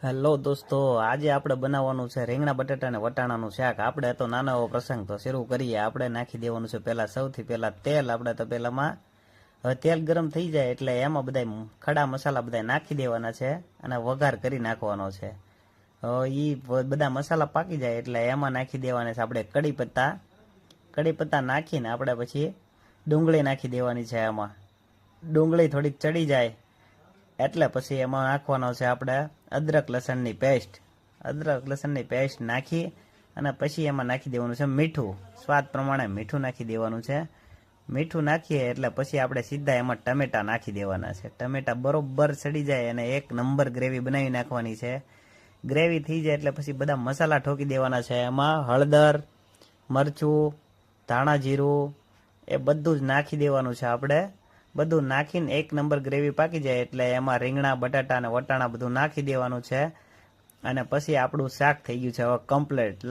Hello દોસ્તો, આજે આપણે બનાવવાનું છે રીંગણા બટાટા અને વટાણાનું શાક. આપણે તો નાનો એવો પ્રસંગ તો શરૂ કરીએ. આપણે નાખી દેવાનું છે પહેલાં સૌથી પહેલાં તેલ. આપણે તો પહેલાંમાં હવે તેલ ગરમ થઈ જાય એટલે એમાં બધા ખડા મસાલા બધા નાખી દેવાના છે અને વઘાર કરી નાખવાનો છે. એ બધા મસાલા પાકી જાય એટલે એમાં નાખી દેવાના છે આપણે કડી પત્તા નાખીને આપણે પછી ડુંગળી નાખી દેવાની છે. એમાં ડુંગળી થોડીક ચડી જાય એટલે પછી એમાં નાખવાનો છે આપણે અદરક લસણની પેસ્ટ નાખી અને પછી એમાં નાખી દેવાનું છે મીઠું. સ્વાદ પ્રમાણે મીઠું નાખી દેવાનું છે. મીઠું નાખીએ એટલે પછી આપણે સીધા એમાં ટમેટા નાખી દેવાના છે. ટમેટા બરોબર સડી જાય અને એક નંબર ગ્રેવી બનાવી નાખવાની છે. ગ્રેવી થઈ જાય એટલે પછી બધા મસાલા ઠોકી દેવાના છે. એમાં હળદર, મરચું, ધાણા જીરું એ બધું જ નાખી દેવાનું છે. આપણે બધું નાખીને એક નંબર ગ્રેવી પાકી જાય એટલે એમાં રીંગણા બટાટા અને વટાણા બધું નાખી દેવાનું છે અને પછી આપણું શાક થઈ ગયું છે હવે કમ્પ્લીટ.